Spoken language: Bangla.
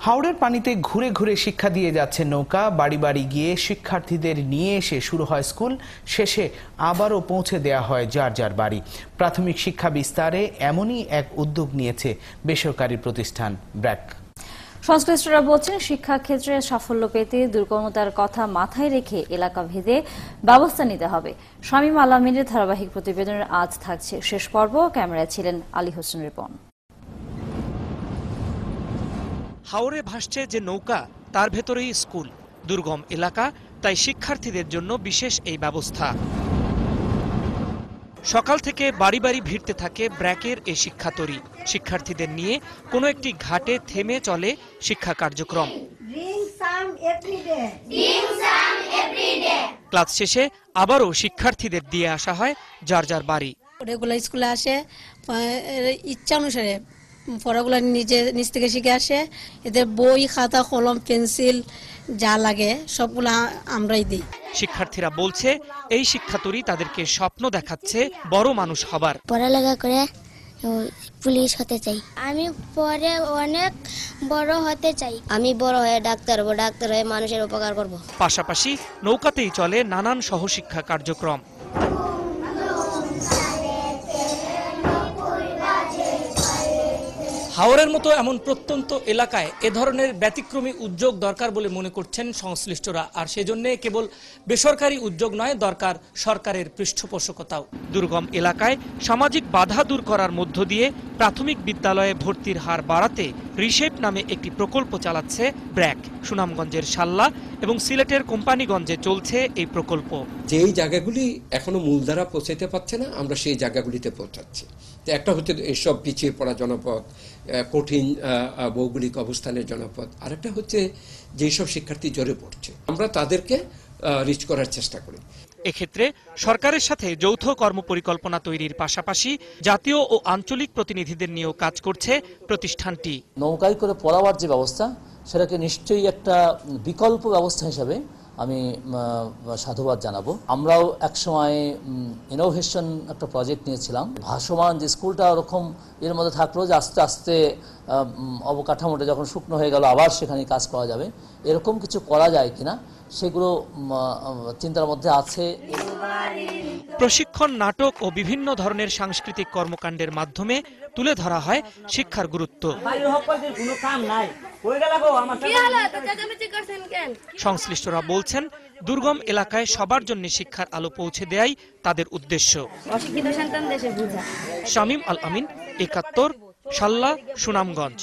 হাওরের পানিতে ঘুরে ঘুরে শিক্ষা দিয়ে যাচ্ছে নৌকা। বাড়ি বাড়ি গিয়ে শিক্ষার্থীদের নিয়ে এসে শুরু হয় স্কুল, শেষে আবারও পৌঁছে দেয়া হয় যার যার বাড়ি। প্রাথমিক শিক্ষা বিস্তারে এমনই এক উদ্যোগ নিয়েছে বেসরকারি প্রতিষ্ঠান ব্র্যাক। সংশ্লিষ্টরা বলছেন, শিক্ষাক্ষেত্রে সাফল্য পেতে দুর্গমতার কথা মাথায় রেখে এলাকা ভেদে ব্যবস্থা নিতে হবে। শামীম আল আমিনের ধারাবাহিক প্রতিবেদনের আজ থাকছে শেষ পর্ব। ক্যামেরায় ছিলেন আলী হোসেন রিপন। হাওরে ভাসছে যে নৌকা, তার ভেতরেই স্কুল। দুর্গম এলাকা, তাই শিক্ষার্থীদের জন্য বিশেষ এই ব্যবস্থা। সকাল থেকে বাড়ি বাড়ি ভিড়তে থাকে ব্র্যাকের এই শিক্ষাতরী। শিক্ষার্থীদের নিয়ে কোনো একটি ঘাটে থেমে চলে শিক্ষা কার্যক্রম। ক্লাস শেষে আবারও শিক্ষার্থীদের দিয়ে আসা হয় যার যার বাড়ি। রেগুলার স্কুলে আসে, ইচ্ছা অনুসারে পড়াগুলো নিজ থেকে শিখে আসে। এদের বই, খাতা, কলম, পেন্সিল যা লাগে সবগুলো আমরাই দিই। শিক্ষার্থীরা বলছে, এই শিক্ষাতরী তাদেরকে স্বপ্ন দেখাচ্ছে বড় মানুষ হবার। পড়ালেখা করে পুলিশ হতে চাই। আমি পরে অনেক বড় হতে চাই। আমি বড় হয়ে ডাক্তার হব, ডাক্তার হয়ে মানুষের উপকার করব। পাশাপাশি নৌকাতেই চলে নানান সহশিক্ষা কার্যক্রম। হাওরের মতো এমন প্রত্যন্ত এলাকায় এ ধরনের ব্যতিক্রমী উদ্যোগ দরকার বলে মনে করছেন সংশ্লিষ্টরা। আর সেজন্য কেবল বেসরকারি উদ্যোগ নয়, দরকার সরকারের পৃষ্ঠপোষকতাও। দুর্গম এলাকায় সামাজিক বাধা দূর করার মধ্য দিয়ে প্রাথমিক বিদ্যালয়ে ভর্তির হার বাড়াতে রিশেপ নামে একটি প্রকল্প চালাচ্ছে ব্র্যাক। সুনামগঞ্জের শাল্লা এবং সিলেটের কোম্পানিগঞ্জে চলছে এই প্রকল্প। যেই জায়গাগুলি এখনো মূলধারা পৌঁছাতে পারছে না, আমরা সেই জায়গাগুলিতে পৌঁছাচ্ছি। একটা হচ্ছে এসব পিছিয়ে পড়া জনপদ, কঠিন ভৌগোলিক অবস্থানের জনপদ। আরেকটা হচ্ছে যেসব শিক্ষার্থী জ্বরে পড়ছে, আমরা তাদেরকে রিচ করার চেষ্টা করি। এক্ষেত্রে সরকারের সাথে যৌথ কর্মপরিকল্পনা তৈরির পাশাপাশি জাতীয় ও আঞ্চলিক প্রতিনিধিদের নিয়েও কাজ করছে প্রতিষ্ঠানটি। নৌকায় করে পড়াবার যে ব্যবস্থা, সেটাকে নিশ্চয়ই একটা বিকল্প ব্যবস্থা হিসাবে আমি সাধুবাদ জানাবো। আমরাও একসময় ইনোভেশন একটা প্রজেক্ট নিয়েছিলাম। ভাসমান যে স্কুলটা ওরকম এর মধ্যে থাকলো যে আস্তে আস্তে অবকাঠামোটা যখন শুকনো হয়ে গেল আবার সেখানে কাজ করা যাবে, এরকম কিছু করা যায় কিনা সেগুলো চিন্তার মধ্যে আছে। প্রশিক্ষণ, নাটক ও বিভিন্ন ধরনের সাংস্কৃতিক কর্মকাণ্ডের মাধ্যমে তুলে ধরা হয় শিক্ষার গুরুত্ব। সংশ্লিষ্টরা বলছেন, দুর্গম এলাকায় সবার জন্য শিক্ষার আলো পৌঁছে দেয়াই তাদের উদ্দেশ্য। অশিক্ষিত সন্তান দেশের বোঝা। শামীম আল আমিন, ৭১, শাল্লা, সুনামগঞ্জ।